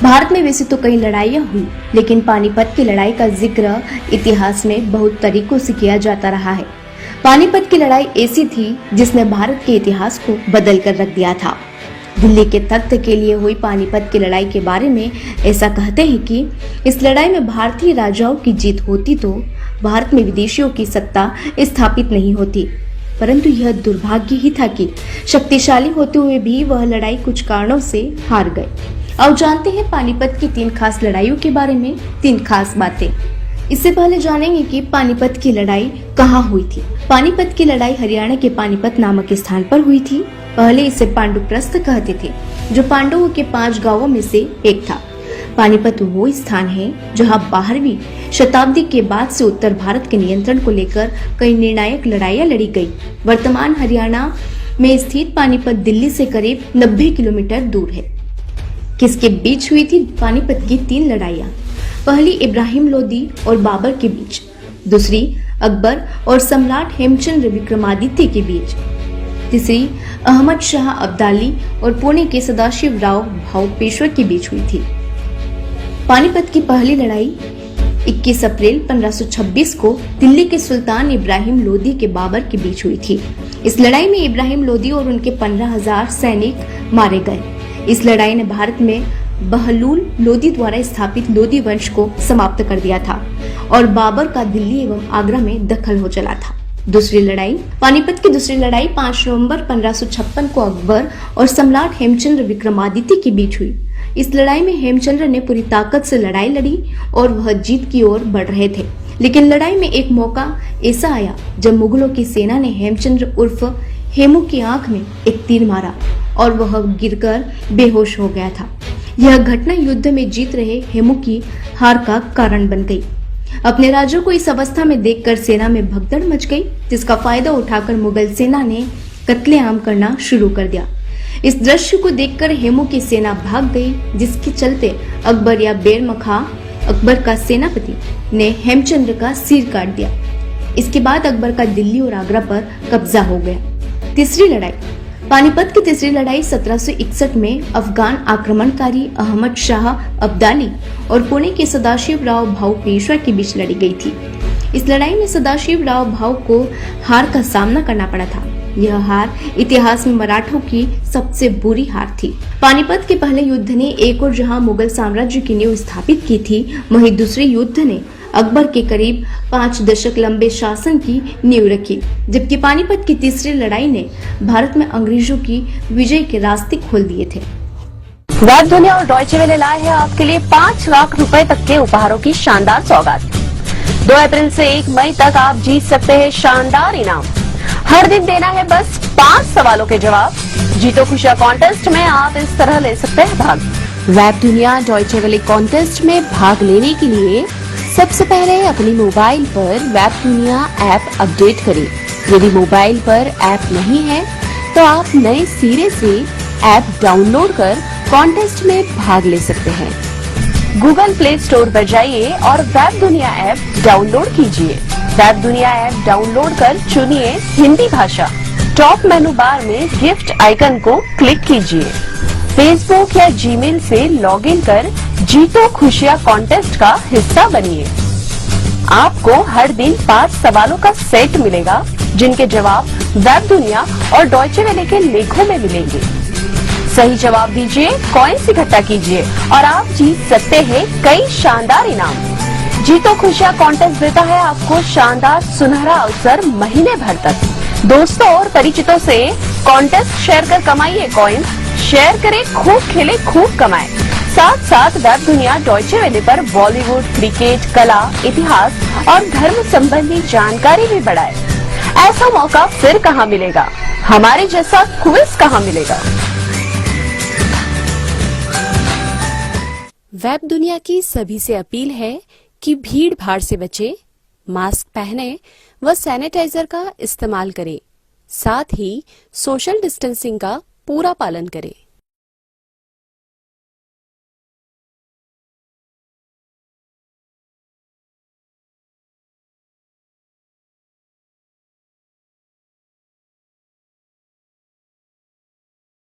भारत में वैसे तो कई लड़ाइयां हुई, लेकिन पानीपत की लड़ाई का जिक्र इतिहास में बहुत तरीकों से किया जाता रहा है। पानीपत की लड़ाई ऐसी थी जिसने भारत के इतिहास को बदल कर रख दिया था। दिल्ली के तख्त के लिए हुई पानीपत की लड़ाई के बारे में ऐसा कहते हैं कि इस लड़ाई में भारतीय राजाओं की जीत होती तो भारत में विदेशियों की सत्ता स्थापित नहीं होती, परंतु यह दुर्भाग्य ही था कि शक्तिशाली होते हुए भी वह लड़ाई कुछ कारणों से हार गए। अब जानते हैं पानीपत की 3 खास लड़ाइयों के बारे में 3 खास बातें। इससे पहले जानेंगे कि पानीपत की लड़ाई कहाँ हुई थी। पानीपत की लड़ाई हरियाणा के पानीपत नामक स्थान पर हुई थी। पहले इसे पांडुप्रस्थ कहते थे, जो पांडवों के 5 गांवों में से एक था। पानीपत वो स्थान है जहां 12वीं शताब्दी के बाद से उत्तर भारत के नियंत्रण को लेकर कई निर्णायक लड़ाइयां लड़ी गई। वर्तमान हरियाणा में स्थित पानीपत दिल्ली से करीब 90 किलोमीटर दूर है। किसके बीच हुई थी पानीपत की 3 लड़ाइयां? पहली इब्राहिम लोदी और बाबर के बीच, दूसरी अकबर और सम्राट हेमचंद्र विक्रमादित्य के बीच, तीसरी अहमद शाह अब्दाली और पुणे के सदाशिव राव भाऊ पेशवा के बीच हुई थी। पानीपत की पहली लड़ाई 21 अप्रैल 1526 को दिल्ली के सुल्तान इब्राहिम लोदी के बाबर के बीच हुई थी। इस लड़ाई में इब्राहिम लोदी और उनके 15,000 सैनिक मारे गए। इस लड़ाई ने भारत में बहलूल लोदी द्वारा स्थापित लोदी वंश को समाप्त कर दिया था और बाबर का दिल्ली एवं आगरा में दखल हो चला था। दूसरी लड़ाई पानीपत की दूसरी लड़ाई 5 नवंबर 1556 को अकबर और सम्राट हेमचंद्र विक्रमादित्य के बीच हुई। इस लड़ाई में हेमचंद्र ने पूरी ताकत से लड़ाई लड़ी और वह जीत की ओर बढ़ रहे थे, लेकिन लड़ाई में एक मौका ऐसा आया जब मुगलों की सेना ने हेमचंद्र उर्फ हेमू की आंख में एक तीर मारा और वह गिरकर बेहोश हो गया था। यह घटना युद्ध में जीत रहे हेमू की हार का कारण बन गई। अपने राजा को इस अवस्था में देखकर सेना में भगदड़ मच गई, जिसका फायदा उठाकर मुगल सेना ने कत्लेआम करना शुरू कर दिया। इस दृश्य को देखकर हेमू की सेना भाग गई, जिसके चलते अकबर या बेरमखा अकबर का सेनापति ने हेमचंद्र का सिर काट दिया। इसके बाद अकबर का दिल्ली और आगरा पर कब्जा हो गया। तीसरी लड़ाई पानीपत की तीसरी लड़ाई 1761 में अफगान आक्रमणकारी अहमद शाह अब्दाली और पुणे के सदाशिव राव भाऊ पेशवा के बीच लड़ी गई थी। इस लड़ाई में सदाशिव राव भाऊ को हार का सामना करना पड़ा था। यह हार इतिहास में मराठों की सबसे बुरी हार थी। पानीपत के पहले युद्ध ने एक और जहां मुगल साम्राज्य की नींव स्थापित की थी, वहीं दूसरे युद्ध ने अकबर के करीब 5 दशक लंबे शासन की नींव रखी, जबकि पानीपत की तीसरी लड़ाई ने भारत में अंग्रेजों की विजय के रास्ते खोल दिए थे। वेब दुनिया और डॉयचे वेले लाए हैं आपके लिए 5 लाख रुपए तक के उपहारों की शानदार सौगात। 2 अप्रैल से 1 मई तक आप जीत सकते हैं शानदार इनाम। हर दिन देना है बस 5 सवालों के जवाब। जीतो खुशियां कॉन्टेस्ट में आप इस तरह ले सकते हैं भाग। वेब दुनिया डॉयचे वेले कॉन्टेस्ट में भाग लेने के लिए सबसे पहले अपने मोबाइल पर वेब दुनिया ऐप अपडेट करें। यदि मोबाइल पर ऐप नहीं है तो आप नए सिरे से ऐप डाउनलोड कर कॉन्टेस्ट में भाग ले सकते हैं। गूगल प्ले स्टोर पर जाइए और वेब दुनिया ऐप डाउनलोड कीजिए। वेब दुनिया ऐप डाउनलोड कर चुनिए हिंदी भाषा। टॉप मेनू बार में गिफ्ट आइकन को क्लिक कीजिए। फेसबुक या जीमेल से लॉगिन कर जीतो खुशियां कॉन्टेस्ट का हिस्सा बनिए। आपको हर दिन 5 सवालों का सेट मिलेगा, जिनके जवाब वेब दुनिया और डॉयचे वेले के लेखों में मिलेंगे। सही जवाब दीजिए, कॉइन्स इकट्ठा कीजिए और आप जीत सकते हैं कई शानदार इनाम। जीतो खुशियां कॉन्टेस्ट देता है आपको शानदार सुनहरा अवसर महीने भर तक। दोस्तों और परिचितों से कॉन्टेस्ट शेयर कर कमाइए कॉइन्स। शेयर करें, खूब खेले, खूब कमाएं। साथ साथ वेब दुनिया डॉयचे वेले पर बॉलीवुड, क्रिकेट, कला, इतिहास और धर्म संबंधी जानकारी भी बढ़ाए। ऐसा मौका फिर कहां मिलेगा? हमारे जैसा क्विज कहां मिलेगा? वेब दुनिया की सभी से अपील है कि भीड़ भाड़ से बचे, मास्क पहने व सैनिटाइजर का इस्तेमाल करें। साथ ही सोशल डिस्टेंसिंग का पूरा पालन करें।